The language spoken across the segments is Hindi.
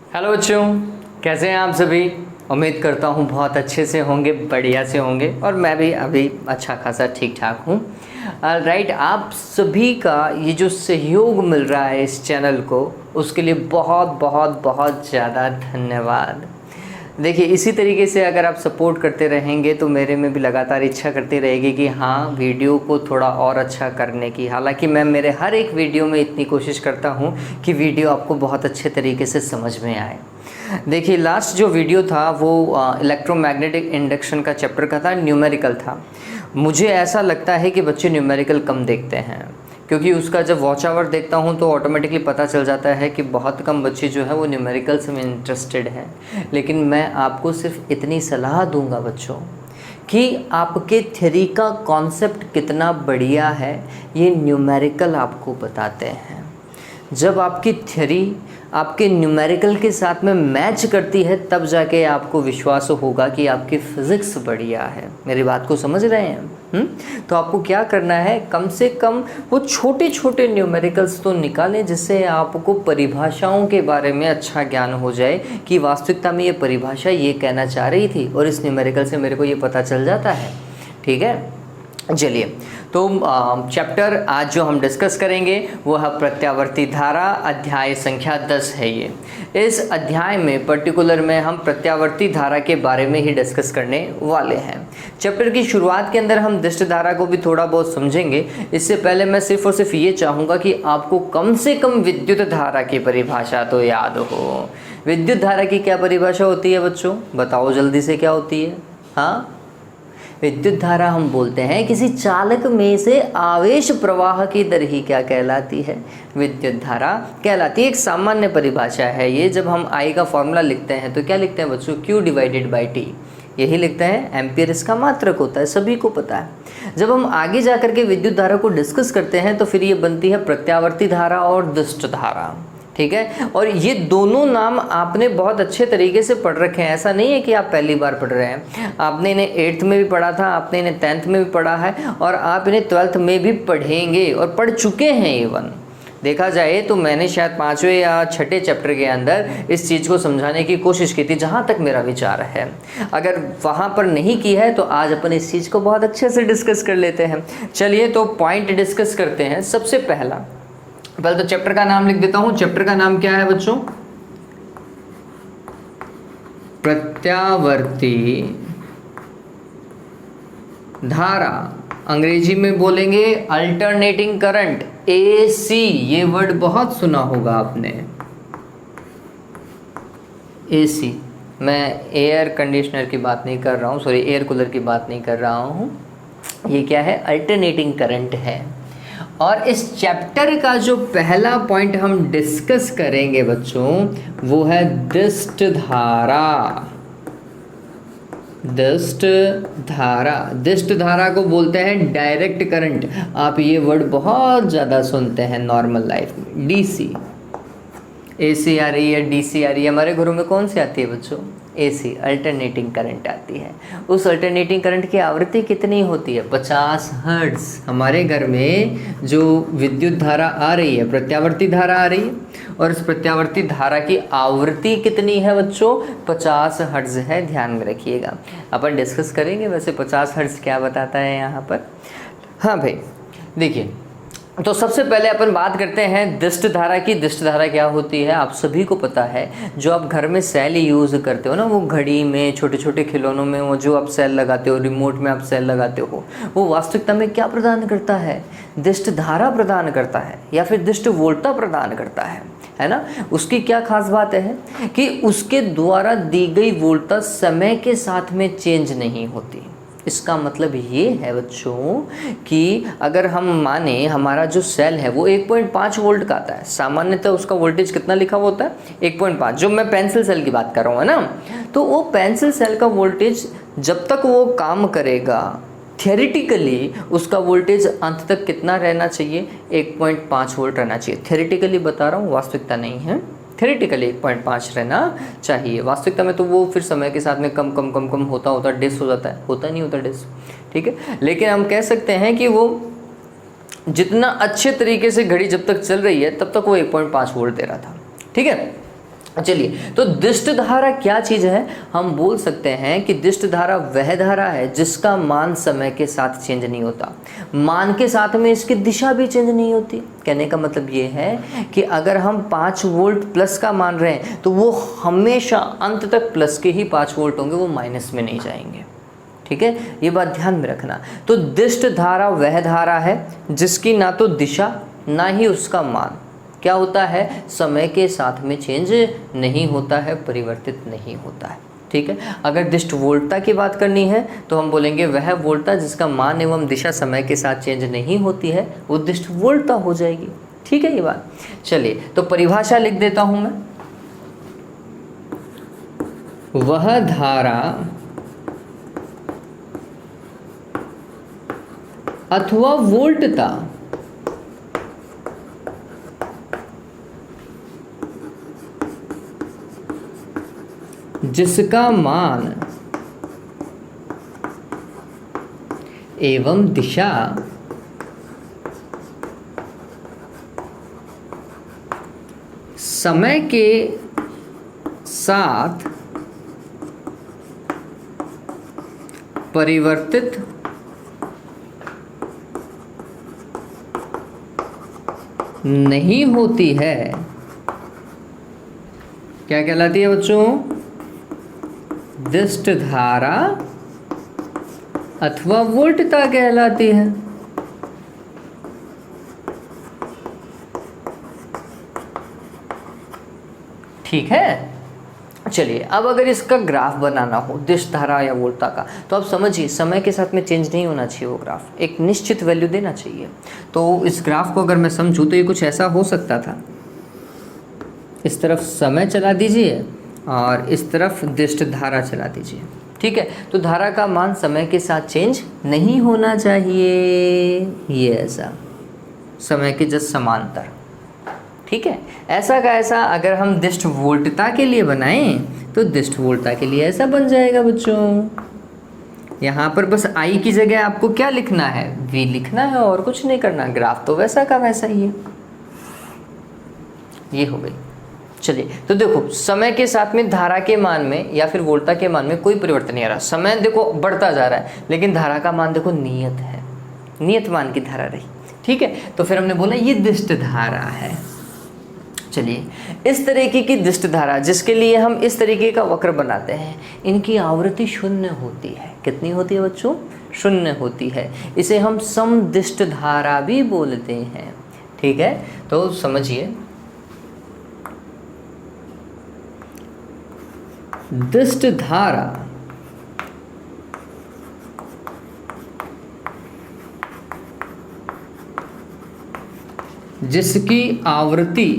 हेलो बच्चों, कैसे हैं आप सभी। उम्मीद करता हूँ बहुत अच्छे से होंगे, बढ़िया से होंगे और मैं भी अभी अच्छा खासा ठीक ठाक हूँ। राइट, आप सभी का ये जो सहयोग मिल रहा है इस चैनल को, उसके लिए बहुत बहुत बहुत ज़्यादा धन्यवाद। देखिए, इसी तरीके से अगर आप सपोर्ट करते रहेंगे तो मेरे में भी लगातार इच्छा करती रहेगी कि हाँ, वीडियो को थोड़ा और अच्छा करने की। हालांकि मैं मेरे हर एक वीडियो में इतनी कोशिश करता हूँ कि वीडियो आपको बहुत अच्छे तरीके से समझ में आए। देखिए, लास्ट जो वीडियो था वो इलेक्ट्रोमैग्नेटिक इंडक्शन का चैप्टर का था, न्यूमेरिकल था। मुझे ऐसा लगता है कि बच्चे न्यूमेरिकल कम देखते हैं, क्योंकि उसका जब वॉच आवर देखता हूँ तो ऑटोमेटिकली पता चल जाता है कि बहुत कम बच्चे जो है वो न्यूमेरिकल्स में इंटरेस्टेड हैं। लेकिन मैं आपको सिर्फ इतनी सलाह दूंगा बच्चों कि आपके थ्योरी का कॉन्सेप्ट कितना बढ़िया है, ये न्यूमेरिकल आपको बताते हैं। जब आपकी थ्योरी आपके न्यूमेरिकल के साथ में मैच करती है तब जाके आपको विश्वास होगा कि आपकी फ़िज़िक्स बढ़िया है। मेरी बात को समझ रहे हैं? तो आपको क्या करना है, कम से कम वो छोटे छोटे न्यूमेरिकल्स तो निकालें जिससे आपको परिभाषाओं के बारे में अच्छा ज्ञान हो जाए कि वास्तविकता में ये परिभाषा ये कहना चाह रही थी और इस न्यूमेरिकल से मेरे को ये पता चल जाता है। ठीक है, चलिए, तो चैप्टर आज जो हम डिस्कस करेंगे वो है प्रत्यावर्ती धारा, अध्याय संख्या 10 है ये। इस अध्याय में पर्टिकुलर में हम प्रत्यावर्ती धारा के बारे में ही डिस्कस करने वाले हैं। चैप्टर की शुरुआत के अंदर हम दिष्ट धारा को भी थोड़ा बहुत समझेंगे। इससे पहले मैं सिर्फ और सिर्फ ये चाहूँगा कि आपको कम से कम विद्युत धारा की परिभाषा तो याद हो। विद्युत धारा की क्या परिभाषा होती है बच्चों, बताओ जल्दी से, क्या होती है? हाँ, विद्युत धारा हम बोलते हैं किसी चालक में से आवेश प्रवाह की दर ही क्या कहलाती है, विद्युत धारा कहलाती है। एक सामान्य परिभाषा है ये। जब हम I का फॉर्मूला लिखते हैं तो क्या लिखते हैं बच्चों, Q/T, यही लिखते हैं। एम्पियर इसका मात्रक होता है, सभी को पता है। जब हम आगे जा कर के विद्युत धारा को डिस्कस करते हैं तो फिर ये बनती है प्रत्यावर्ती धारा और दिष्ट धारा। ठीक है, और ये दोनों नाम आपने बहुत अच्छे तरीके से पढ़ रखे हैं। ऐसा नहीं है कि आप पहली बार पढ़ रहे हैं, आपने इन्हें 8th में भी पढ़ा था, आपने इन्हें 10th में भी पढ़ा है और आप इन्हें 12th में भी पढ़ेंगे और पढ़ चुके हैं। इवन देखा जाए तो मैंने शायद 5वें या 6ठे चैप्टर के अंदर इस चीज़ को समझाने की कोशिश की थी, जहाँ तक मेरा विचार है। अगर वहाँ पर नहीं की है तो आज अपन इस चीज़ को बहुत अच्छे से डिस्कस कर लेते हैं। चलिए, तो पॉइंट डिस्कस करते हैं। सबसे पहले तो चैप्टर का नाम लिख देता हूं। चैप्टर का नाम क्या है बच्चों? प्रत्यावर्ती धारा। अंग्रेजी में बोलेंगे अल्टरनेटिंग करंट, AC। ये वर्ड बहुत सुना होगा आपने, AC। मैं एयर कंडीशनर की बात नहीं कर रहा हूँ, सॉरी, एयर कूलर की बात नहीं कर रहा हूँ। ये क्या है? अल्टरनेटिंग करंट है। और इस चैप्टर का जो पहला पॉइंट हम डिस्कस करेंगे बच्चों वो है दिष्ट धारा। दिष्ट धारा, दिष्ट धारा को बोलते हैं डायरेक्ट करंट। आप ये वर्ड बहुत ज़्यादा सुनते हैं नॉर्मल लाइफ में। DC, AC आ रही है, DC आ रही है। हमारे घरों में कौन सी आती है बच्चों? AC, अल्टरनेटिंग करंट आती है। उस अल्टरनेटिंग करंट की आवृत्ति कितनी होती है? 50 हर्ट्ज़। हमारे घर में जो विद्युत धारा आ रही है, प्रत्यावर्ती धारा आ रही है, और इस प्रत्यावर्ती धारा की आवृत्ति कितनी है बच्चों? 50 हर्ट्ज़ है। ध्यान में रखिएगा, अपन डिस्कस करेंगे वैसे 50 हर्ट्ज़ क्या बताता है यहाँ पर। हाँ भाई, देखिए, तो सबसे पहले अपन बात करते हैं दिष्ट धारा की। दिष्ट धारा क्या होती है आप सभी को पता है। जो आप घर में सेल यूज़ करते हो ना, वो घड़ी में, छोटे छोटे खिलौनों में, वो जो आप सेल लगाते हो, रिमोट में आप सेल लगाते हो, वो वास्तविकता में क्या प्रदान करता है? दिष्ट धारा प्रदान करता है या फिर दिष्ट वोल्टा प्रदान करता है ना। उसकी क्या खास बात है कि उसके द्वारा दी गई वोल्टा समय के साथ में चेंज नहीं होती। इसका मतलब ये है बच्चों कि अगर हम माने हमारा जो सेल है वो 1.5 वोल्ट का आता है, सामान्यतः उसका वोल्टेज कितना लिखा हुआ होता है? 1.5। जो मैं पेंसिल सेल की बात कर रहा हूँ, है ना, तो वो पेंसिल सेल का वोल्टेज जब तक वो काम करेगा, थ्योरेटिकली उसका वोल्टेज अंत तक कितना रहना चाहिए? 1.5 वोल्ट रहना चाहिए। थ्योरेटिकली बता रहा हूँ, वास्तविकता नहीं है। थ्योरेटिकली 1.5 रहना चाहिए। वास्तविकता में तो वो फिर समय के साथ में कम कम कम कम होता डिस हो जाता है, होता नहीं होता डिस। ठीक है, लेकिन हम कह सकते हैं कि वो जितना अच्छे तरीके से घड़ी जब तक चल रही है तब तक वो 1.5 वोल्ट दे रहा था। ठीक है, चलिए, तो दिष्ट धारा क्या चीज़ है? हम बोल सकते हैं कि दिष्ट धारा वह धारा है जिसका मान समय के साथ चेंज नहीं होता, मान के साथ में इसकी दिशा भी चेंज नहीं होती। कहने का मतलब ये है कि अगर हम 5 वोल्ट प्लस का मान रहे हैं तो वो हमेशा अंत तक प्लस के ही 5 वोल्ट होंगे, वो माइनस में नहीं जाएंगे। ठीक है, ये बात ध्यान में रखना। तो दिष्ट धारा वह धारा है जिसकी ना तो दिशा ना ही उसका मान क्या होता है, समय के साथ में चेंज नहीं होता है, परिवर्तित नहीं होता है। ठीक है, अगर दिष्ट वोल्टता की बात करनी है तो हम बोलेंगे वह वोल्टता जिसका मान एवं दिशा समय के साथ चेंज नहीं होती है वो दिष्ट वोल्टता हो जाएगी। ठीक है ये बात। चलिए, तो परिभाषा लिख देता हूं मैं। वह धारा अथवा वोल्टता जिसका मान एवं दिशा समय के साथ परिवर्तित नहीं होती है, क्या कहलाती है बच्चों? दिष्ट धारा अथवा वोल्टता कहलाती है। ठीक है, चलिए अब अगर इसका ग्राफ बनाना हो दिष्ट धारा या वोल्टता का, तो आप समझिए समय के साथ में चेंज नहीं होना चाहिए, वो ग्राफ एक निश्चित वैल्यू देना चाहिए। तो इस ग्राफ को अगर मैं समझूं तो ये कुछ ऐसा हो सकता था, इस तरफ समय चला दीजिए और इस तरफ दिष्ट धारा चला दीजिए। ठीक है, तो धारा का मान समय के साथ चेंज नहीं होना चाहिए, ये ऐसा समय के जस्ट समांतर। ठीक है, ऐसा का ऐसा अगर हम दिष्ट वोल्टता के लिए बनाएं तो दिष्ट वोल्टता के लिए ऐसा बन जाएगा बच्चों। यहाँ पर बस आई की जगह आपको क्या लिखना है? वी लिखना है और कुछ नहीं करना। ग्राफ तो वैसा का वैसा ही है। ये हो गई। चलिए, तो देखो समय के साथ में धारा के मान में या फिर वोल्टता के मान में कोई परिवर्तन नहीं आ रहा। समय देखो बढ़ता जा रहा है लेकिन धारा का मान देखो नियत है, नियत मान की धारा रही। ठीक है, तो फिर हमने बोला ये दिष्ट धारा है। चलिए, इस तरीके की दिष्ट धारा जिसके लिए हम इस तरीके का वक्र बनाते हैं, इनकी आवृत्ति शून्य होती है। कितनी होती है बच्चों? शून्य होती है। इसे हम समदिष्ट धारा भी बोलते हैं। ठीक है, तो समझिए दिष्ट धारा जिसकी आवृत्ति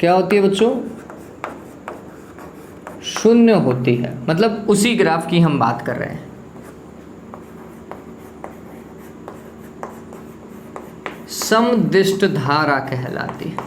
क्या होती है बच्चों? शून्य होती है। मतलब उसी ग्राफ की हम बात कर रहे हैं। समदिष्ट धारा कहलाती है।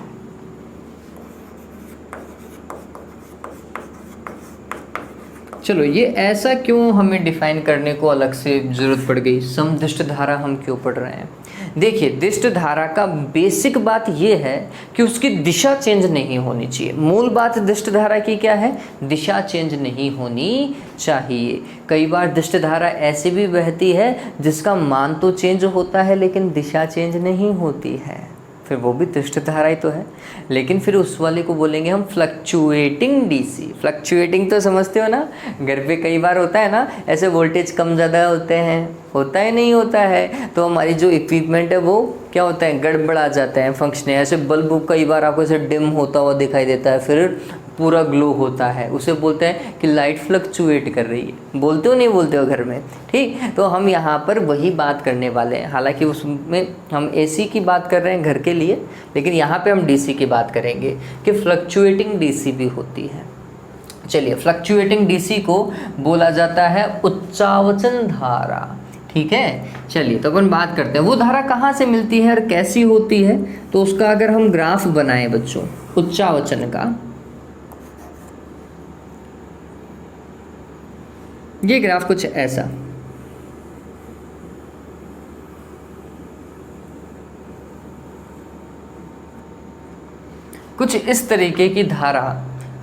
चलो, ये ऐसा क्यों हमें डिफाइन करने को अलग से ज़रूरत पड़ गई? समदिष्ट धारा हम क्यों पढ़ रहे हैं? देखिए, दिष्ट धारा का बेसिक बात ये है कि उसकी दिशा चेंज नहीं होनी चाहिए। मूल बात दिष्ट धारा की क्या है? दिशा चेंज नहीं होनी चाहिए। कई बार दिष्ट धारा ऐसे भी बहती है जिसका मान तो चेंज होता है लेकिन दिशा चेंज नहीं होती है, फिर वो भी दिष्ट धारा ही तो है। लेकिन फिर उस वाले को बोलेंगे हम फ्लक्चुएटिंग डीसी। फ्लक्चुएटिंग तो समझते हो ना, घर पे कई बार होता है ना, ऐसे वोल्टेज कम ज़्यादा होते हैं, होता है नहीं होता है, तो हमारी जो इक्विपमेंट है वो क्या होता है, गड़बड़ा जाते हैं फंक्शन। ऐसे बल्ब कई बार आपको ऐसे डिम होता हुआ दिखाई देता है, फिर पूरा ग्लो होता है, उसे बोलते हैं कि लाइट फ्लक्चुएट कर रही है। बोलते हो नहीं बोलते हो घर में? ठीक, तो हम यहाँ पर वही बात करने वाले हैं। हालांकि उसमें हम एसी की बात कर रहे हैं घर के लिए, लेकिन यहाँ पे हम डीसी की बात करेंगे कि फ्लक्चुएटिंग डीसी भी होती है। चलिए, फ्लक्चुएटिंग डीसी को बोला जाता है उच्चावचन धारा। ठीक है, चलिए तो अपन बात करते हैं वो धारा कहाँ से मिलती है और कैसी होती है। तो उसका अगर हम ग्राफ बनाएं बच्चों उच्चावचन का, ये ग्राफ कुछ ऐसा, कुछ इस तरीके की धारा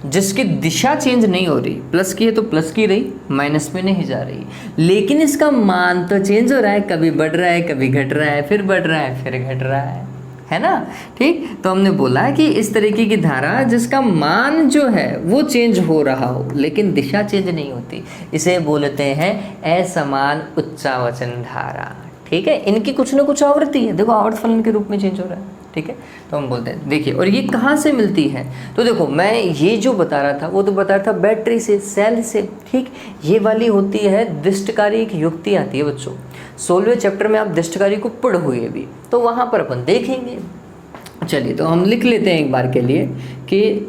जिसकी दिशा चेंज नहीं हो रही, प्लस की है तो प्लस की रही, माइनस में नहीं जा रही, लेकिन इसका मान तो चेंज हो रहा है, कभी बढ़ रहा है, कभी घट रहा है, फिर बढ़ रहा है, फिर घट रहा है ना। ठीक, तो हमने बोला कि इस तरीके की धारा जिसका मान जो है वो चेंज हो रहा हो लेकिन दिशा चेंज नहीं होती, इसे बोलते हैं असमान उच्चावचन धारा। ठीक है, इनकी कुछ ना कुछ आवृत्ति है, देखो आवर्त फलन के रूप में चेंज हो रहा है। ठीक है, तो हम बोलते हैं देखिए, और ये कहाँ से मिलती है, तो देखो मैं ये जो बता रहा था वो तो बता रहा था बैटरी से, सेल से। ठीक, ये वाली होती है दिष्टकारी, एक युक्ति आती है बच्चों 16वें चैप्टर में, आप दिष्टकारी को पढ़ोगे भी तो वहाँ पर अपन देखेंगे। चलिए तो हम लिख लेते हैं एक बार के लिए कि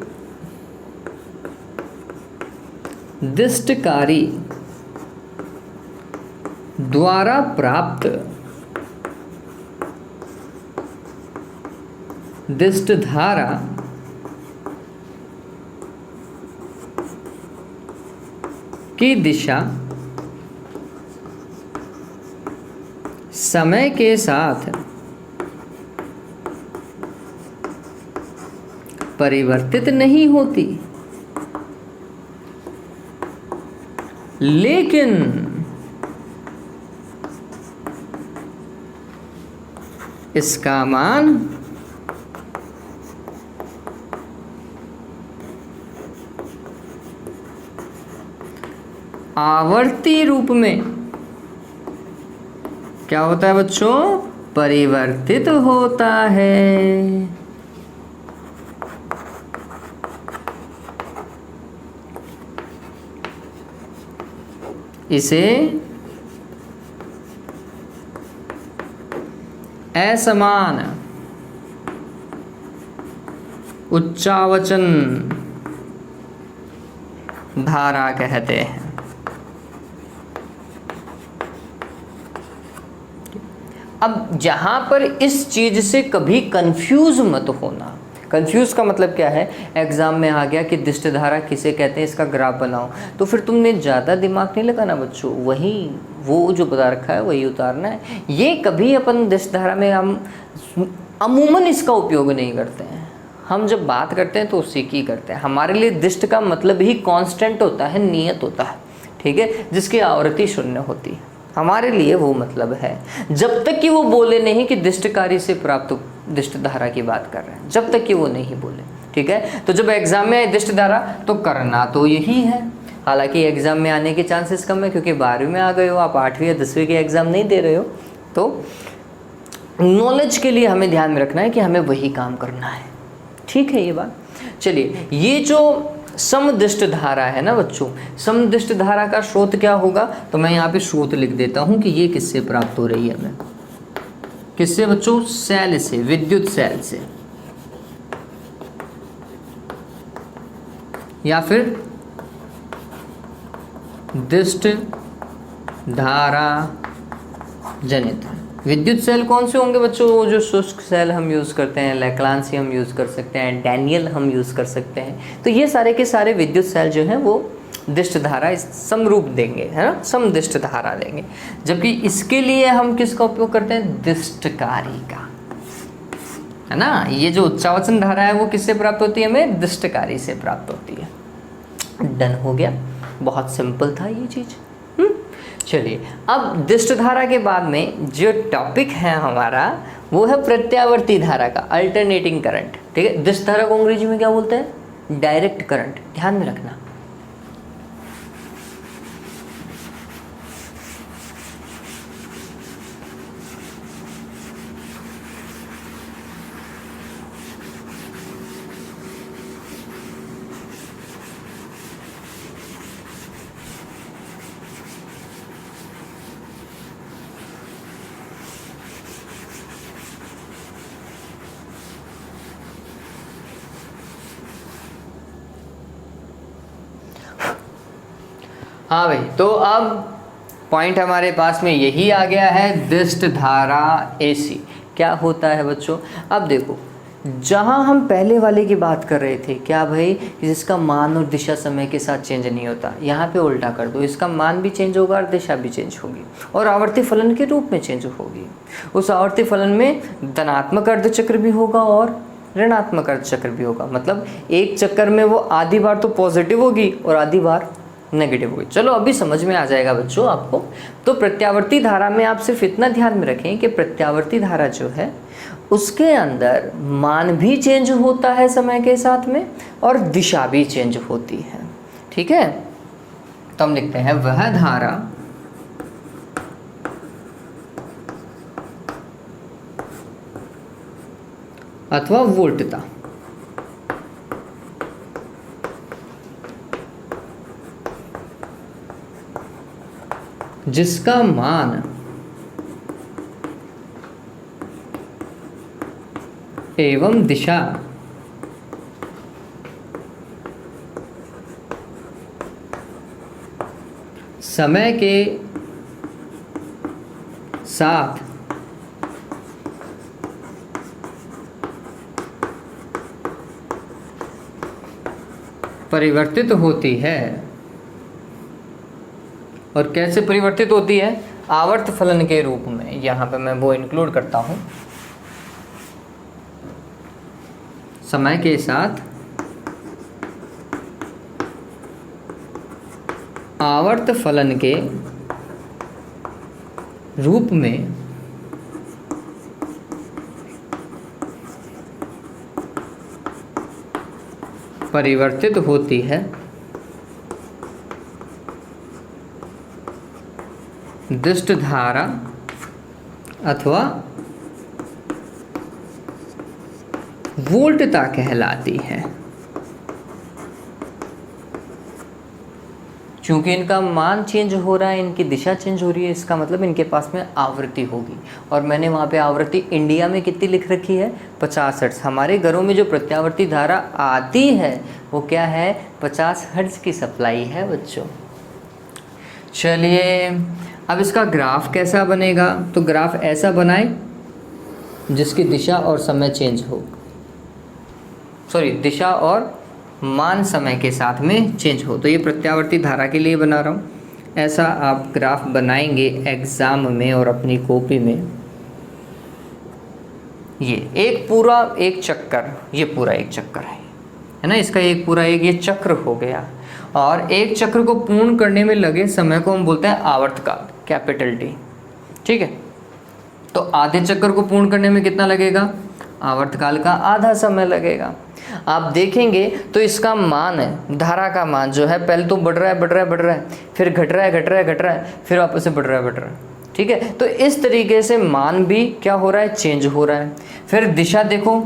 दिष्टकारी द्वारा प्राप्त दिष्ट धारा की दिशा समय के साथ परिवर्तित नहीं होती, लेकिन इसका मान आवर्ती रूप में क्या होता है बच्चों, परिवर्तित होता है। इसे असमान उच्चावचन धारा कहते हैं। अब जहां पर इस चीज से कभी कंफ्यूज मत होना, कंफ्यूज का मतलब क्या है, एग्जाम में आ गया कि दिष्ट धारा किसे कहते हैं, इसका ग्राफ बनाओ, तो फिर तुमने ज़्यादा दिमाग नहीं लगाना बच्चों, वही वो जो बता रखा है वही उतारना है। ये कभी अपन दिष्ट धारा में हम अमूमन इसका उपयोग नहीं करते हैं, हम जब बात करते हैं तो उसी की करते हैं। हमारे लिए दिष्ट का मतलब ही कांस्टेंट होता है, नियत होता है। ठीक है, जिसकी आवृत्ति शून्य होती है, हमारे लिए वो मतलब है। जब तक कि वो बोले नहीं कि दिष्टकारी से प्राप्त दिष्ट धारा की बात कर रहे हैं, जब तक कि वो नहीं बोले। ठीक है, तो जब एग्जाम में आए दिष्ट धारा तो करना तो यही है। हालांकि एग्जाम में आने के चांसेस कम है क्योंकि 12वीं में आ गए हो, आप 8वीं या 10वीं के एग्जाम नहीं दे रहे हो। तो नॉलेज के लिए हमें ध्यान में रखना है कि हमें वही काम करना है। ठीक है ये बात। चलिए, ये जो समदिष्ट धारा है ना बच्चों, समदिष्ट धारा का स्रोत क्या होगा, तो मैं यहाँ पे स्रोत लिख देता हूँ कि ये किससे प्राप्त हो रही है हमें, किससे बच्चों, सेल से, विद्युत सेल से, या फिर दिष्ट धारा जनित। विद्युत सेल कौन से होंगे बच्चों, वो जो शुष्क सेल हम यूज़ करते हैं, लैक्लांसी हम यूज़ कर सकते हैं, डैनियल हम यूज़ कर सकते हैं। तो ये सारे के सारे विद्युत सेल जो हैं वो दिष्ट धारा समरूप देंगे, है ना, समदिष्ट धारा देंगे। जबकि इसके लिए हम किसका उपयोग करते हैं, दिष्टकारी का, है ना। ये जो उच्चावचन धारा है वो किससे प्राप्त होती है, हमें दिष्टकारी से प्राप्त होती है। डन हो गया, बहुत सिंपल था ये चीज़। चलिए, अब दिष्ट धारा के बाद में जो टॉपिक है हमारा वो है प्रत्यावर्ती धारा का, अल्टरनेटिंग करंट। ठीक है, दिष्ट धारा को अंग्रेजी में क्या बोलते हैं, डायरेक्ट करंट। ध्यान में रखना। हाँ भाई, तो अब पॉइंट हमारे पास में यही आ गया है, दिष्ट धारा AC क्या होता है बच्चों। अब देखो, जहाँ हम पहले वाले की बात कर रहे थे, क्या भाई, जिसका मान और दिशा समय के साथ चेंज नहीं होता, यहाँ पे उल्टा कर दो, इसका मान भी चेंज होगा और दिशा भी चेंज होगी और आवर्ती फलन के रूप में चेंज होगी। उस आवर्ती फलन में धनात्मक अर्धचक्र भी होगा और ऋणात्मक अर्ध चक्र भी होगा। मतलब एक चक्कर में वो आधी बार तो पॉजिटिव होगी और आधी बार नेगेटिव होगी। चलो अभी समझ में आ जाएगा बच्चों आपको। तो प्रत्यावर्ती धारा में आप सिर्फ इतना ध्यान में रखें कि प्रत्यावर्ती धारा जो है उसके अंदर मान भी चेंज होता है समय के साथ में और दिशा भी चेंज होती है। ठीक है, तो हम लिखते हैं वह धारा अथवा वोल्टता जिसका मान एवं दिशा समय के साथ परिवर्तित होती है। और कैसे परिवर्तित होती है? आवर्त फलन के रूप में। यहाँ पे मैं वो इंक्लूड करता हूँ, समय के साथ आवर्त फलन के रूप में परिवर्तित होती है दिष्ट धारा अथवा वोल्टता कहलाती है। क्योंकि इनका मान चेंज हो रहा है, इनकी दिशा चेंज हो रही है, इसका मतलब इनके पास में आवृत्ति होगी। और मैंने वहाँ पे आवृत्ति इंडिया में कितनी लिख रखी है? 50 हर्ट्ज़। हमारे घरों में जो प्रत्यावर्ती धारा आती है वो क्या है? 50 हर्ट्ज़ की सप्लाई है बच्चों। चलिए अब इसका ग्राफ कैसा बनेगा? तो ग्राफ ऐसा बनाए जिसकी दिशा और समय चेंज हो, दिशा और मान समय के साथ में चेंज हो। तो ये प्रत्यावर्ती धारा के लिए बना रहा हूँ। ऐसा आप ग्राफ बनाएंगे एग्ज़ाम में और अपनी कॉपी में। ये एक चक्कर, ये पूरा एक चक्कर है ना, इसका एक पूरा एक ये चक्र हो गया। और एक चक्र को पूर्ण करने में लगे समय को हम बोलते हैं आवर्तकाल, कैपिटल टी। ठीक है, तो आधे चक्कर को पूर्ण करने में कितना लगेगा? आवर्तकाल का आधा समय लगेगा। आप देखेंगे तो इसका मान है, धारा का मान जो है, पहले तो बढ़ रहा है, फिर घट रहा है, फिर वापस से बढ़ रहा है। ठीक है, तो इस तरीके से मान भी क्या हो रहा है? चेंज हो रहा है। फिर दिशा देखो,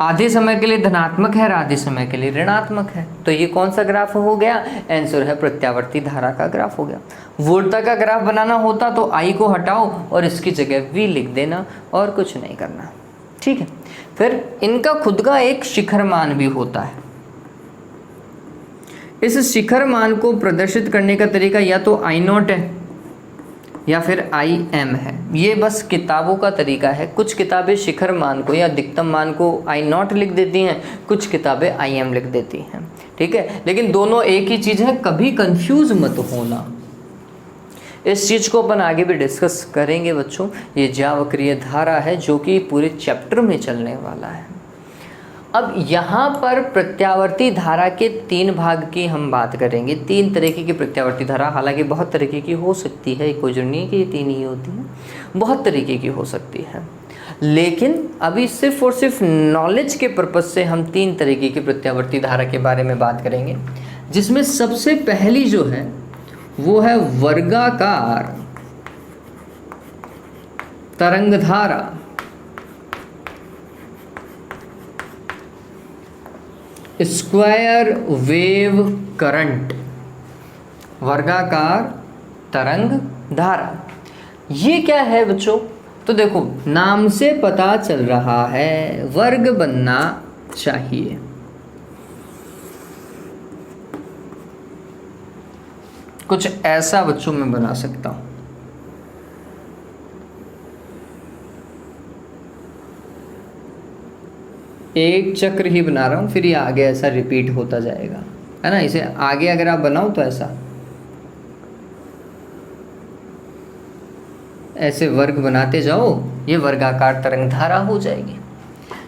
आधे समय के लिए धनात्मक है और आधे समय के लिए ऋणात्मक है। तो ये कौन सा ग्राफ हो गया? आंसर है प्रत्यावर्ती धारा का ग्राफ हो गया। वोल्टता का ग्राफ बनाना होता तो आई को हटाओ और इसकी जगह वी लिख देना और कुछ नहीं करना। ठीक है, फिर इनका खुद का एक शिखर मान भी होता है। इस शिखर मान को प्रदर्शित करने का तरीका या तो I0 है या फिर IM है। ये बस किताबों का तरीका है। कुछ किताबें शिखर मान को या अधिकतम मान को I0 लिख देती हैं, कुछ किताबें IM लिख देती हैं। ठीक है, लेकिन दोनों एक ही चीज़ है, कभी कंफ्यूज मत होना। इस चीज़ को अपन आगे भी डिस्कस करेंगे बच्चों। ये ज्यावक्रिय धारा है जो कि पूरे चैप्टर में चलने वाला है। अब यहाँ पर प्रत्यावर्ती धारा के 3 भाग की हम बात करेंगे। 3 तरीके की प्रत्यावर्ती धारा, हालांकि बहुत तरीके की हो सकती है, कोई जरूरी नहीं कि ये 3 ही होती हैं, बहुत तरीके की हो सकती है। लेकिन अभी सिर्फ और सिर्फ नॉलेज के पर्पज़ से हम 3 तरीके की प्रत्यावर्ती धारा के बारे में बात करेंगे, जिसमें सबसे पहली जो है वो है वर्गाकार तरंग धारा। स्क्वायर वेव करंट, वर्गाकार तरंग धारा। ये क्या है बच्चों? तो देखो नाम से पता चल रहा है वर्ग बनना चाहिए। कुछ ऐसा बच्चों में बना सकता हूं। एक चक्र ही बना रहा हूं, फिर ये आगे ऐसा रिपीट होता जाएगा, है ना। इसे आगे अगर आप बनाओ तो ऐसे वर्ग बनाते जाओ, ये वर्गाकार तरंग धारा हो जाएगी।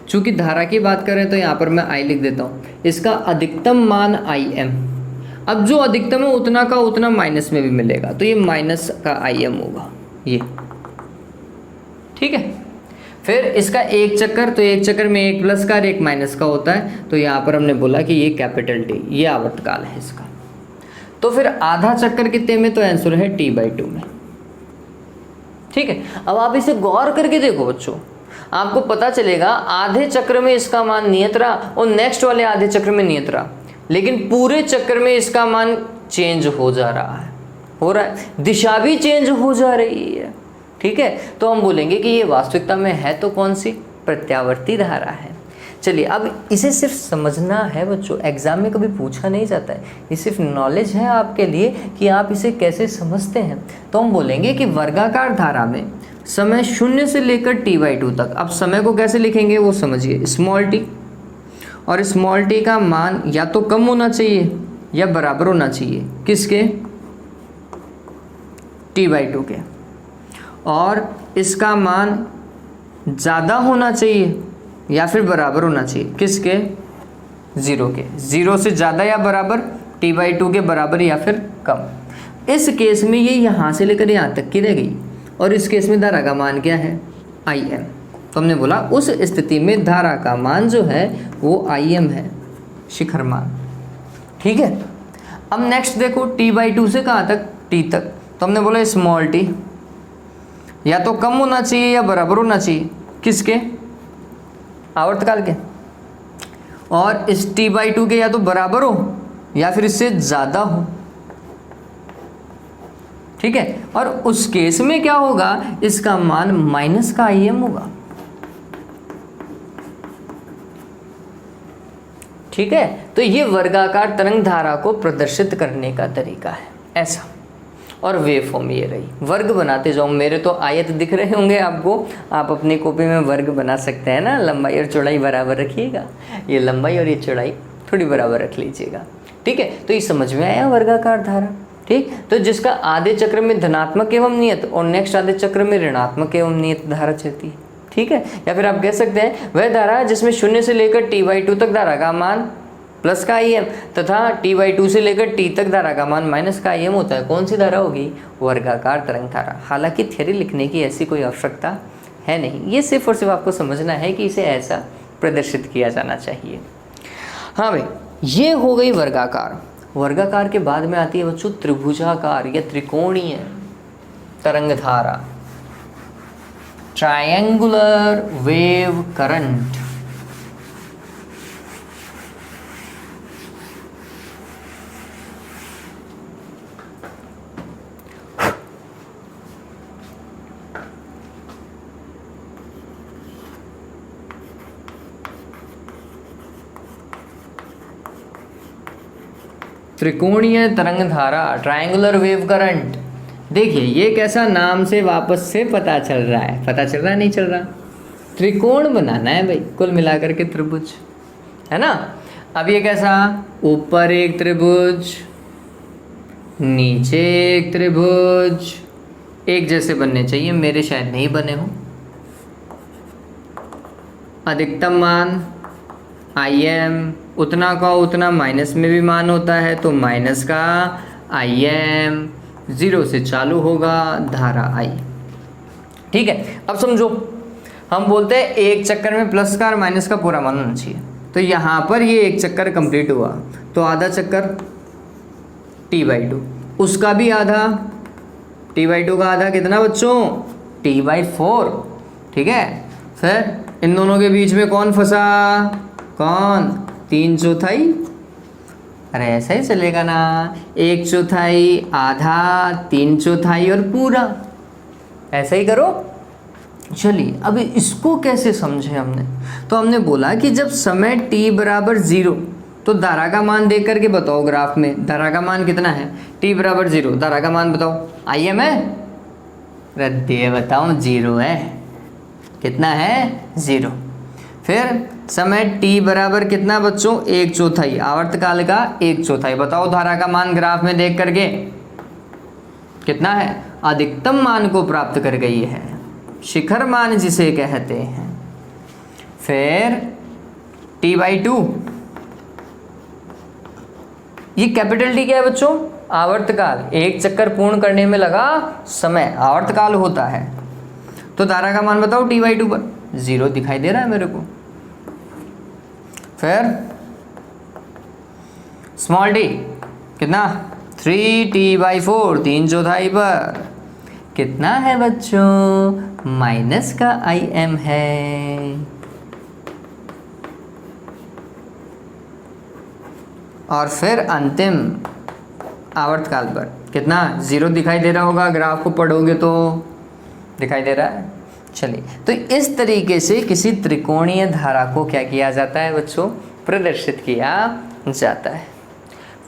चूंकि धारा की बात करें तो यहाँ पर मैं I लिख देता हूँ, इसका अधिकतम मान IM। अब जो अधिकतम है उतना का उतना माइनस में भी मिलेगा, तो ये माइनस का IM होगा ये, ठीक है। फिर इसका एक चक्कर, तो एक चक्कर में एक प्लस का और एक माइनस का होता है, तो यहाँ पर हमने बोला कि ये कैपिटल T, ये आवर्तकाल है इसका। तो फिर आधा चक्कर कितने में, तो आंसर है T/2 में, ठीक है। अब आप इसे गौर करके देखो बच्चों, आपको पता चलेगा आधे चक्र में इसका मान नियत रहा और नेक्स्ट वाले आधे चक्र में नियत रहा, लेकिन पूरे चक्र में इसका मान चेंज हो जा रहा है, हो रहा है, दिशा भी चेंज हो जा रही है, ठीक है। तो हम बोलेंगे कि ये वास्तविकता में है तो कौन सी, प्रत्यावर्ती धारा है। चलिए अब इसे सिर्फ समझना है बच्चों, एग्जाम में कभी पूछा नहीं जाता है, ये सिर्फ नॉलेज है आपके लिए कि आप इसे कैसे समझते हैं। तो हम बोलेंगे कि वर्गाकार धारा में समय 0 से लेकर T/2 तक, अब समय को कैसे लिखेंगे वो समझिए, स्मॉल t, और स्मॉल t का मान या तो कम होना चाहिए या बराबर होना चाहिए, किसके, T/2 के, और इसका मान ज़्यादा होना चाहिए या फिर बराबर होना चाहिए, किसके, 0 के, 0 से ज़्यादा या बराबर, T/2 के बराबर या फिर कम। इस केस में ये यहाँ से लेकर यहाँ तक की रह गई, और इस केस में धारा का मान क्या है, IM। तो हमने बोला उस स्थिति में धारा का मान जो है वो IM है, शिखर मान, ठीक है। अब नेक्स्ट देखो T/2 से कहाँ तक, T तक, तो हमने बोला स्मॉल t या तो कम होना चाहिए या बराबर होना चाहिए, किसके, आवर्तकाल के, और इस T/2 के या तो बराबर हो या फिर इससे ज़्यादा हो, ठीक है। और उस केस में क्या होगा, इसका मान माइनस का IM होगा, ठीक है। तो ये वर्गाकार तरंग धारा को प्रदर्शित करने का तरीका है, ऐसा। और वेव फॉर्म ये रही, वर्ग बनाते जाओ, मेरे तो आयत दिख रहे होंगे आपको, आप अपनी कॉपी में वर्ग बना सकते हैं ना, लंबाई और चौड़ाई बराबर रखिएगा, ये लंबाई और ये चौड़ाई थोड़ी बराबर रख लीजिएगा, ठीक है। तो ये समझ में आया वर्गाकार धारा, ठीक। तो जिसका आधे चक्र में धनात्मक एवं नियत और नेक्स्ट आधे चक्र में ऋणात्मक एवं नियत धारा चलती है, ठीक है। या फिर आप कह सकते हैं वह धारा जिसमें 0 से लेकर T/2 तक धारा का मान प्लस का IM तथा T/2 से लेकर T तक धारा का मान माइनस का IM होता है, कौन सी धारा होगी, वर्गाकार तरंग धारा। हालांकि थ्योरी लिखने की ऐसी कोई आवश्यकता है नहीं, ये सिर्फ और सिर्फ आपको समझना है कि इसे ऐसा प्रदर्शित किया जाना चाहिए। हाँ भाई, ये हो गई वर्गाकार। वर्गाकार के बाद में आती है बच्चों त्रिभुजाकार या त्रिकोणीय तरंग धारा, ट्रायंगुलर वेव करंट। त्रिकोणीय तरंग धारा, ट्रायंगुलर वेव करंट। देखिए ये कैसा, नाम से वापस से पता चल रहा है, पता चल रहा है नहीं चल रहा, त्रिकोण बनाना है भाई, कुल मिलाकर के त्रिभुज, है ना। अब ये कैसा, ऊपर एक त्रिभुज, नीचे एक त्रिभुज, एक जैसे बनने चाहिए, मेरे शायद नहीं बने हों। अधिकतम मान IM, उतना का उतना माइनस में भी मान होता है, तो माइनस का IM, 0 से चालू होगा धारा I, ठीक है। अब समझो, हम बोलते हैं एक चक्कर में प्लस का और माइनस का पूरा मान होना चाहिए, तो यहाँ पर ये एक चक्कर कंप्लीट हुआ, तो आधा चक्कर T/2, उसका भी आधा, T/2 का आधा कितना बच्चों, T/4, ठीक है। फिर इन दोनों के बीच में कौन फंसा, कौन, 3/4, अरे ऐसा ही चलेगा ना, 1/4, आधा, 3/4 और पूरा, ऐसा ही करो। चलिए अब इसको कैसे समझे हमने, तो हमने बोला कि जब समय t बराबर 0, तो धारा का मान देख करके बताओ, ग्राफ में धारा का मान कितना है, t बराबर 0, धारा का मान बताओ, IM है, रद्दे बताओ, 0 है, कितना है, 0। फिर समय t बराबर कितना बच्चों, 1/4, आवर्तकाल का 1/4, बताओ धारा का मान ग्राफ में देख करके कितना है, अधिकतम मान को प्राप्त कर गई है, शिखर मान जिसे कहते हैं। फिर t/2। ये कैपिटल टी क्या है बच्चों? आवर्तकाल, एक चक्कर पूर्ण करने में लगा समय आवर्तकाल होता है। तो धारा का मान बताओ t/2 पर, 0 दिखाई दे रहा है मेरे को। फिर स्मॉल टी कितना? 3t/4, 3/4 पर कितना है बच्चों? माइनस का Im है। और फिर अंतिम आवर्तकाल पर कितना? 0 दिखाई दे रहा होगा, ग्राफ को पढ़ोगे तो दिखाई दे रहा है। चलिए, तो इस तरीके से किसी त्रिकोणीय धारा को क्या किया जाता है बच्चों? प्रदर्शित किया जाता है।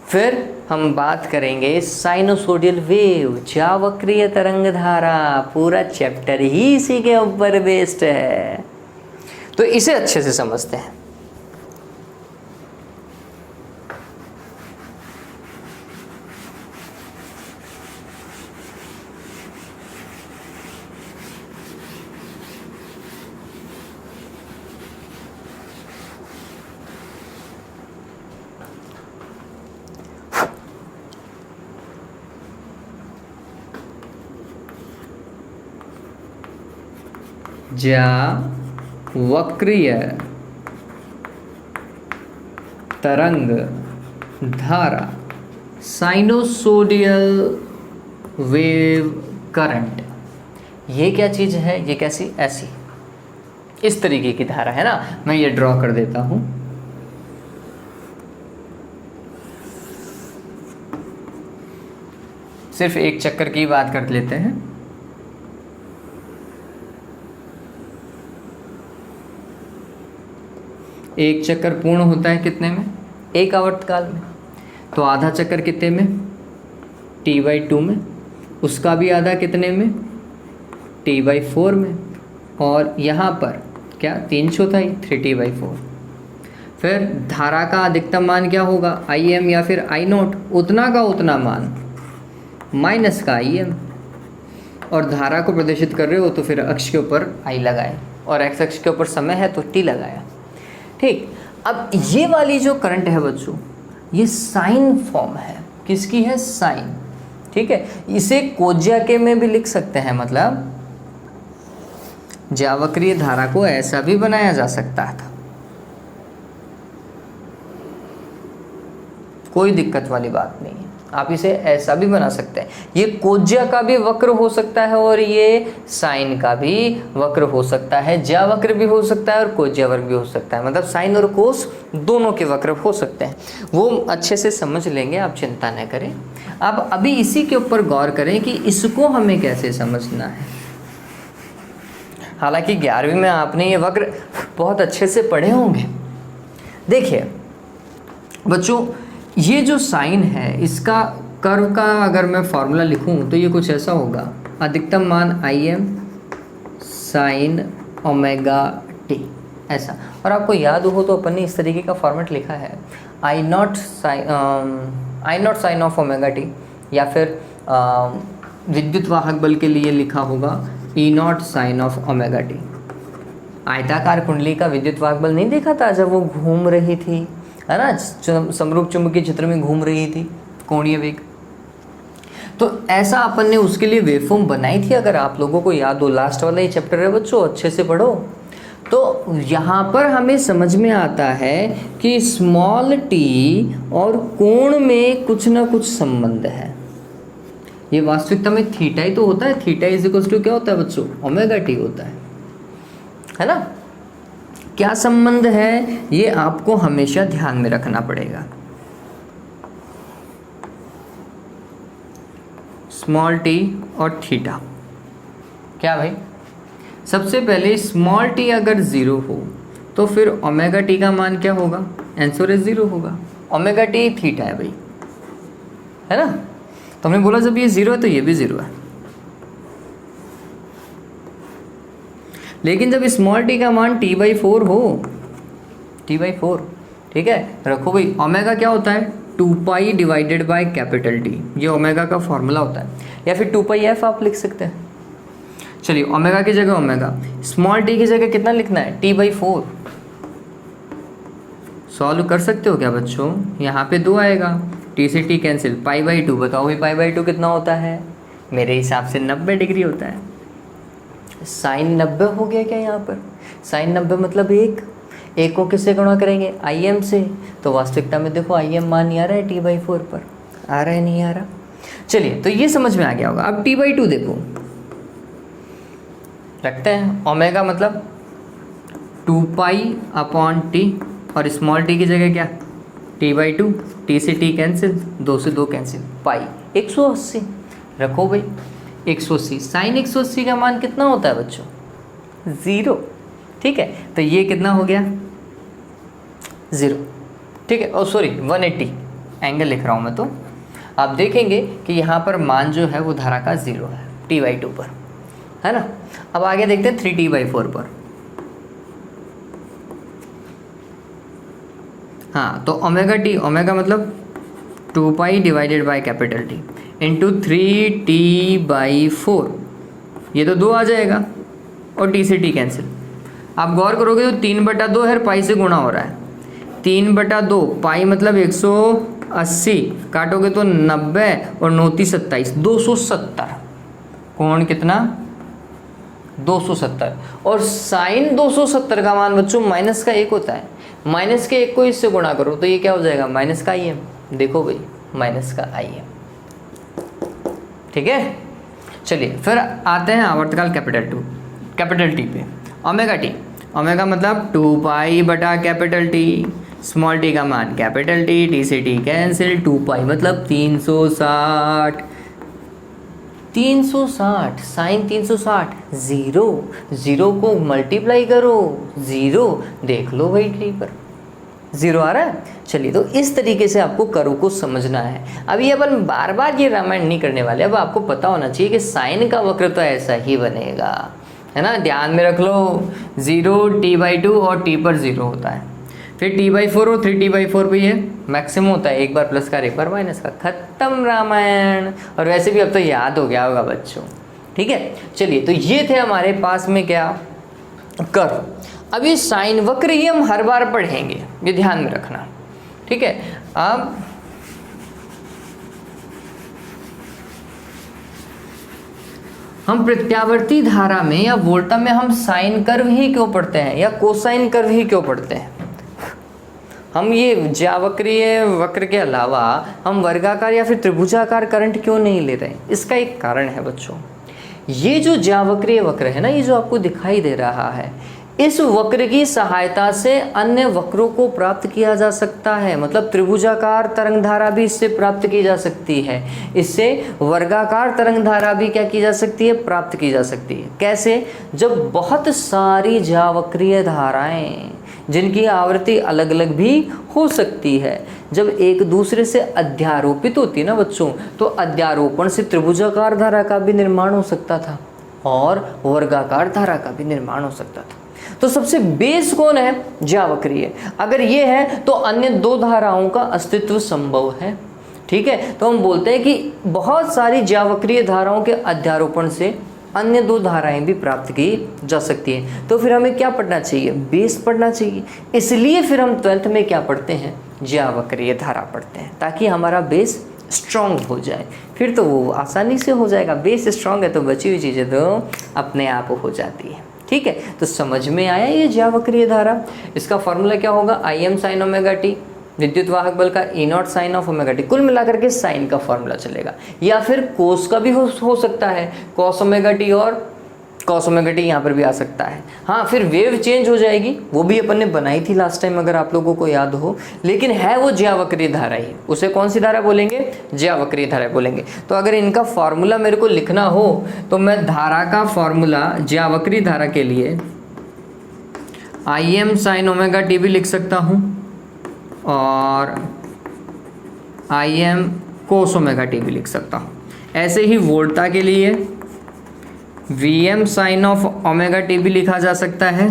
फिर हम बात करेंगे साइनोसोडियल वेव, ज्यावक्रीय तरंग धारा। पूरा चैप्टर ही इसी के ऊपर बेस्ड है, तो इसे अच्छे से समझते हैं। ज्यावक्रीय तरंग धारा, साइनोसोडियल वेव करंट, ये क्या चीज़ है? ये कैसी? ऐसी, इस तरीके की धारा है ना। मैं ये ड्रॉ कर देता हूँ। सिर्फ एक चक्कर की बात कर लेते हैं। एक चक्कर पूर्ण होता है कितने में? एक आवर्तकाल में। तो आधा चक्कर कितने में? t/2 में। उसका भी आधा कितने में? t/4 में। और यहाँ पर क्या? 3/4, 3t/4। फिर धारा का अधिकतम मान क्या होगा? Im या फिर I0, उतना का उतना मान माइनस का Im। और धारा को प्रदर्शित कर रहे हो तो फिर अक्ष के ऊपर I लगाए, और x अक्ष के ऊपर समय है तो t लगाया। ठीक, अब ये वाली जो करंट है बच्चों, ये साइन फॉर्म है। किसकी है? साइन। ठीक है, इसे कोज्या में भी लिख सकते हैं, मतलब ज्यावक्रीय धारा को ऐसा भी बनाया जा सकता था, कोई दिक्कत वाली बात नहीं है। आप इसे ऐसा भी बना सकते हैं। ये कोज्या का भी वक्र हो सकता है और ये साइन का भी वक्र हो सकता है। ज्यावक्र भी हो सकता है और कोज्या वक्र भी हो सकता है, मतलब साइन और कोस दोनों के वक्र हो सकते हैं। वो अच्छे से समझ लेंगे, आप चिंता न करें। अब अभी इसी के ऊपर गौर करें कि इसको हमें कैसे समझना है। हालांकि 11वीं में आपने ये वक्र बहुत अच्छे से पढ़े होंगे। देखिए बच्चों, ये जो साइन है, इसका कर्व का अगर मैं फॉर्मूला लिखूं तो ये कुछ ऐसा होगा। अधिकतम मान Im साइन ओमेगा टी, ऐसा। और आपको याद हो तो अपन ने इस तरीके का फॉर्मेट लिखा है, I0 sign of omega T, या फिर विद्युत वाहक बल के लिए लिखा होगा E0 sign of omega T. आयताकार कुंडली का विद्युत वाहक बल नहीं देखा था जब वो घूम रही थी, है ना, समरूप चुंबकीय क्षेत्र में घूम रही थी, कोणीय वेग। तो ऐसा अपन ने उसके लिए वेवफॉर्म बनाई थी, अगर आप लोगों को याद हो। लास्ट वाला ही चैप्टर है बच्चों, अच्छे से पढ़ो। तो यहाँ पर हमें समझ में आता है कि स्मॉल टी और कोण में कुछ ना कुछ संबंध है। ये वास्तविकता में थीटा ही तो होता है। थीटा इज इक्वल टू क्या होता है बच्चों? ओमेगा टी होता है ना। क्या संबंध है ये आपको हमेशा ध्यान में रखना पड़ेगा। स्मॉल टी और थीटा, क्या भाई? सबसे पहले स्मॉल टी अगर 0 हो तो फिर ओमेगा टी का मान क्या होगा? आंसर 0 होगा। ओमेगा टी थीटा है भाई, है ना। तो हमने बोला जब ये 0 है तो ये भी 0 है। लेकिन जब स्मॉल टी का मान t/4 हो, t/4, ठीक है, रखो भाई। ओमेगा क्या होता है? 2π डिवाइडेड बाय कैपिटल टी, ये ओमेगा का फॉर्मूला होता है। या फिर 2πf आप लिख सकते हैं। चलिए, ओमेगा की जगह ओमेगा, स्मॉल टी की जगह कितना लिखना है? t/4। सॉल्व कर सकते हो क्या बच्चों? यहाँ पे 2 आएगा, टी से टी कैंसिल, π/2 बताओ भाई π/2 कितना होता है? मेरे हिसाब से 90 डिग्री होता है। साइन 90 हो गया क्या यहाँ पर? साइन 90 मतलब एक को किससे गुणा करेंगे? Im से। तो वास्तविकता में देखो Im मान नहीं आ रहा है t/4 पर, आ रहा है नहीं आ रहा? चलिए तो ये समझ में आ गया होगा। अब t/2 देखो, रखते हैं ओमेगा मतलब 2π/t और स्मॉल t की जगह क्या? t/2, t से t कैंसिल, 2 से 2 कैंसिल, पाई 180 रखो भाई 180। साइन 180 का मान कितना होता है बच्चों? 0। ठीक है, तो ये कितना हो गया? 0। ठीक है, सॉरी 180 एंगल लिख रहा हूँ मैं। तो आप देखेंगे कि यहाँ पर मान जो है वो धारा का 0 है t/2 पर, है ना। अब आगे देखते हैं 3t/4 पर। हाँ, तो ओमेगा मतलब 2π divided by capital T into 3t/4, ये तो 2 आ जाएगा और t से t कैंसिल। आप गौर करोगे तो 3/2 है, पाई से गुणा हो रहा है। 3/2 पाई मतलब 180, काटोगे तो 90 और 9 27, 270। कोण कितना? 270। और साइन 270 का मान बच्चों माइनस का 1 होता है। माइनस के 1 को इससे गुणा करो तो ये क्या हो जाएगा? माइनस का Im। देखो भाई माइनस का Im। ठीक है, चलिए फिर आते हैं आवर्तकाल कैपिटल T पे। ओमेगा मतलब 2π/कैपिटल T, स्मॉल t का मान कैपिटल T से t कैंसिल, 2π मतलब 360। साइन 360, 0 को मल्टीप्लाई करो, 0 देख लो भाई टी पर 0 आ रहा है। चलिए तो इस तरीके से आपको करो को समझना है। अभी अपन बार बार ये रामायण नहीं करने वाले। अब आपको पता होना चाहिए कि साइन का वक्र तो ऐसा ही बनेगा, है ना। ध्यान में रख लो 0 t/2 और t पर 0 होता है, फिर t/4 और 3t/4 पे ये मैक्सिमम होता है, एक बार प्लस का एक बार माइनस का, खत्म रामायण। और वैसे भी अब तो याद हो गया होगा बच्चों। ठीक है, चलिए तो ये थे हमारे पास में क्या कर्व। अब ये साइन वक्र ही हम हर बार पढ़ेंगे, ये ध्यान में रखना। ठीक है, अब हम प्रत्यावर्ती धारा में या वोल्टा में हम साइन कर्व ही क्यों पढ़ते हैं या कोसाइन कर्व ही क्यों पढ़ते हैं? हम ये ज्यावक्रीय वक्र के अलावा हम वर्गाकार या फिर त्रिभुजाकार करंट क्यों नहीं ले रहे? इसका एक कारण है बच्चों। ये जो ज्यावक्रीय वक्र है ना, ये जो आपको दिखाई दे रहा है, इस वक्र की सहायता से अन्य वक्रों को प्राप्त किया जा सकता है। मतलब त्रिभुजाकार तरंग धारा भी इससे प्राप्त की जा सकती है, इससे वर्गाकार तरंग धारा भी क्या की जा सकती है? प्राप्त की जा सकती है। कैसे? जब बहुत सारी ज्यावक्रीय धाराएं जिनकी आवृत्ति अलग अलग भी हो सकती है, जब एक दूसरे से अध्यारोपित होती है ना बच्चों, तो अध्यारोपण से त्रिभुजाकार धारा का भी निर्माण हो सकता था और वर्गाकार धारा का भी निर्माण हो सकता था। तो सबसे बेस कौन है? ज्यावक्रीय। अगर ये है तो अन्य 2 धाराओं का अस्तित्व संभव है। ठीक है, तो हम बोलते हैं कि बहुत सारी ज्यावक्रीय धाराओं के अध्यारोपण से अन्य 2 धाराएं भी प्राप्त की जा सकती हैं। तो फिर हमें क्या पढ़ना चाहिए? बेस पढ़ना चाहिए। इसलिए फिर हम 12th में क्या पढ़ते हैं? ज्यावक्रीय धारा पढ़ते हैं, ताकि हमारा बेस स्ट्रॉन्ग हो जाए। फिर तो वो आसानी से हो जाएगा। बेस स्ट्रॉन्ग है तो बची हुई चीज़ें तो अपने आप हो जाती है। ठीक है, तो समझ में आया ये ज्यावक्रीय धारा। इसका फॉर्मूला क्या होगा? Im sin ओमेगा टी, विद्युत वाहक बल का E0 sign of omega T. कुल मिलाकर के साइन का फॉर्मूला चलेगा, या फिर कोस का भी हो सकता है, कॉस ओमेगा टी और कॉस ओमेगा टी यहाँ पर भी आ सकता है। हाँ, फिर वेव चेंज हो जाएगी, वो भी अपन ने बनाई थी लास्ट टाइम अगर आप लोगों को याद हो, लेकिन है वो ज्यावक्रीय धारा ही। उसे कौन सी धारा बोलेंगे? ज्यावक्रीय धारा बोलेंगे। तो अगर इनका फॉर्मूला मेरे को लिखना हो तो मैं धारा का फॉर्मूला ज्यावक्रीय धारा के लिए Im sin ओमेगा टी भी लिख सकता हूँ और Im cos ओमेगा टी भी लिख सकता हूँ। ऐसे ही वोल्टा के लिए Vm sine of omega t भी लिखा जा सकता है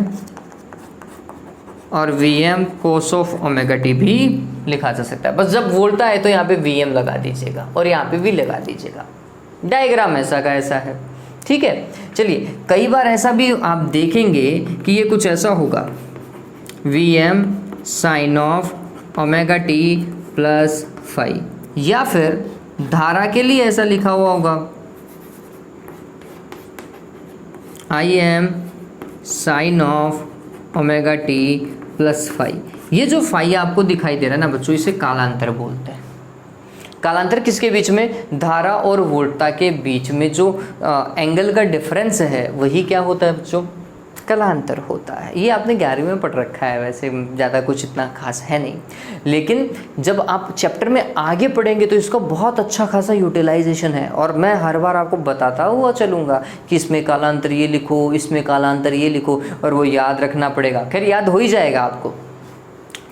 और Vm cos of omega t भी लिखा जा सकता है। बस जब वोल्टा है तो यहाँ पे Vm लगा दीजिएगा और यहाँ पे भी लगा दीजिएगा। डायग्राम ऐसा का ऐसा है। ठीक है, चलिए कई बार ऐसा भी आप देखेंगे कि ये कुछ ऐसा होगा, Vm sine of omega t plus phi, या फिर धारा के लिए ऐसा लिखा हुआ होगा I m sine of omega t plus phi. ये जो फाई आपको दिखाई दे रहा है ना बच्चों, इसे कालांतर बोलते हैं। कालांतर किसके बीच में? धारा और वोल्टता के बीच में जो एंगल का डिफरेंस है वही क्या होता है बच्चों? कालांतर होता है। ये आपने 11वीं में पढ़ रखा है, वैसे ज़्यादा कुछ इतना खास है नहीं, लेकिन जब आप चैप्टर में आगे पढ़ेंगे तो इसका बहुत अच्छा खासा यूटिलाइजेशन है। और मैं हर बार आपको बताता हुआ चलूँगा कि इसमें कालांतर ये लिखो, इसमें कालांतर ये लिखो, और वो याद रखना पड़ेगा। खैर याद हो ही जाएगा आपको,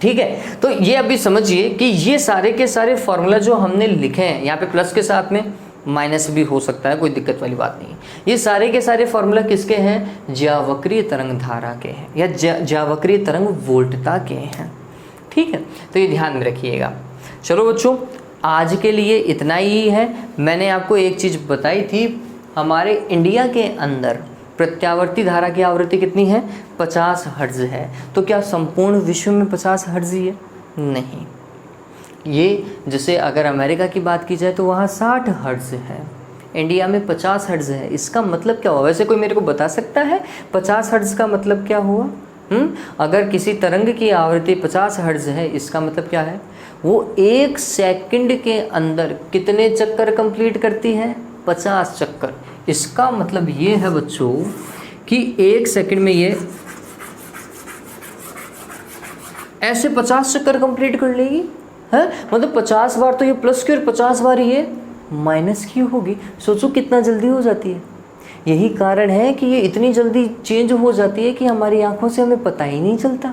ठीक है। तो ये अभी समझिए कि ये सारे के सारे फॉर्मूला जो हमने लिखे हैं, यहाँ पे प्लस के साथ में माइनस भी हो सकता है, कोई दिक्कत वाली बात नहीं है। ये सारे के सारे फॉर्मूला किसके हैं? ज्यावक्रीय तरंग धारा के हैं, या ज्यावक्रीय तरंग वोल्टता के हैं, ठीक है। तो ये ध्यान में रखिएगा। चलो बच्चों, आज के लिए इतना ही है। मैंने आपको एक चीज़ बताई थी, हमारे इंडिया के अंदर प्रत्यावर्ती धारा की आवृत्ति कितनी है? 50 हर्ट्ज है। तो क्या संपूर्ण विश्व में 50 हर्ट्ज ही है? नहीं, ये जैसे अगर अमेरिका की बात की जाए तो वहाँ 60 हर्ट्ज है, इंडिया में 50 हर्ट्ज है। इसका मतलब क्या हुआ? वैसे कोई मेरे को बता सकता है 50 हर्ट्ज का मतलब क्या हुआ? अगर किसी तरंग की आवृत्ति 50 हर्ट्ज है, इसका मतलब क्या है? वो 1 सेकंड के अंदर कितने चक्कर कंप्लीट करती है? 50 चक्कर। इसका मतलब ये है बच्चों कि 1 सेकंड में ये ऐसे 50 चक्कर कंप्लीट कर लेगी है। मतलब 50 बार तो ये प्लस की और 50 बार ये माइनस की होगी। सोचो कितना जल्दी हो जाती है। यही कारण है कि ये इतनी जल्दी चेंज हो जाती है कि हमारी आंखों से हमें पता ही नहीं चलता,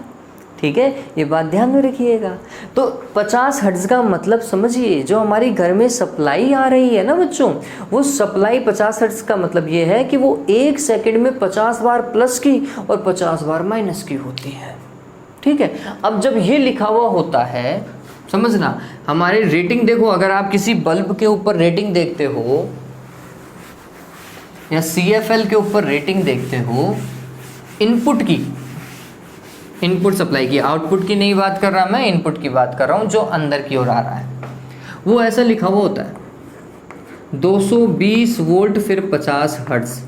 ठीक है। ये बात ध्यान में रखिएगा। तो 50 हर्ट्ज का मतलब समझिए, जो हमारी घर में सप्लाई आ रही है ना बच्चों, वो सप्लाई 50 हर्ट्ज का मतलब ये है कि वो 1 सेकंड में 50 बार प्लस की और 50 बार माइनस की होती है, ठीक है। अब जब ये लिखा हुआ होता है, समझना, हमारे रेटिंग देखो, अगर आप किसी बल्ब के ऊपर रेटिंग देखते हो या CFL के ऊपर रेटिंग देखते हो, इनपुट की, इनपुट सप्लाई की, आउटपुट की नहीं बात कर रहा मैं, इनपुट की बात कर रहा हूँ, जो अंदर की ओर आ रहा है, वो ऐसा लिखा हुआ होता है 220 वोल्ट फिर 50 हर्ट्ज।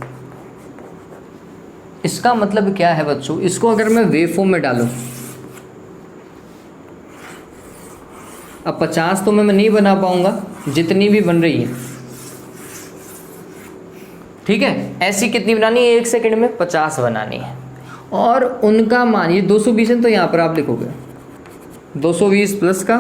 इसका मतलब क्या है बच्चों? इसको अगर मैं वेवफॉर्म में डालूं, अब 50 तो मैं नहीं बना पाऊंगा, जितनी भी बन रही है, ठीक है। ऐसी कितनी बनानी है? 1 सेकंड में 50 बनानी है। और उनका मान, ये 220 है तो यहाँ पर आप लिखोगे 220 प्लस का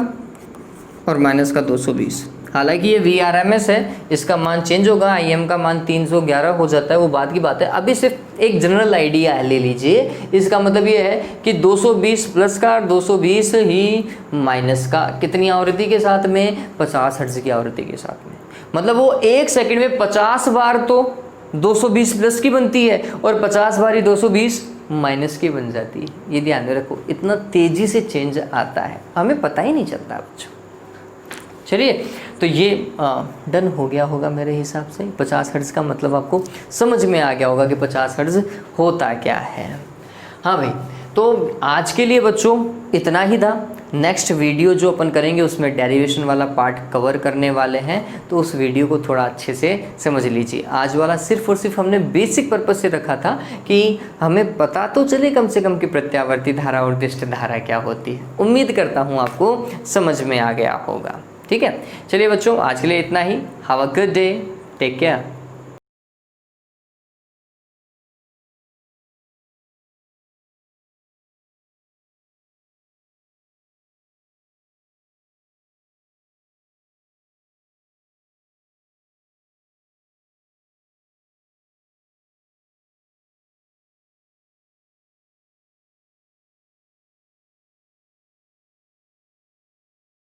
और माइनस का 220। हालांकि ये VRMS है, इसका मान चेंज होगा, IM का मान 311 हो जाता है, वो बात की बात है। अभी सिर्फ एक जनरल आइडिया ले लीजिए। इसका मतलब ये है कि 220 प्लस का और 220 ही माइनस का, कितनी आवृत्ति के साथ में? 50 हर्ट्ज की आवृत्ति के साथ में। मतलब वो 1 सेकंड में 50 बार तो 220 प्लस की बनती है और 50 बार ही 220 माइनस की बन जाती है। ये ध्यान में रखो, इतना तेजी से चेंज आता है, हमें पता ही नहीं चलता बच्चों। चलिए, तो ये डन हो गया होगा मेरे हिसाब से। 50 हर्ट्ज का मतलब आपको समझ में आ गया होगा कि 50 हर्ट्ज होता क्या है। हाँ भाई, तो आज के लिए बच्चों इतना ही था। नेक्स्ट वीडियो जो अपन करेंगे उसमें डेरिवेशन वाला पार्ट कवर करने वाले हैं, तो उस वीडियो को थोड़ा अच्छे से समझ लीजिए। आज वाला सिर्फ और सिर्फ हमने बेसिक पर्पस से रखा था कि हमें पता तो चले कम से कम कि प्रत्यावर्ती धारा और दिष्ट धारा क्या होती है। उम्मीद करता हूँ आपको समझ में आ गया होगा, ठीक है। चलिए बच्चों, आज के लिए इतना ही। Have a good day, take care.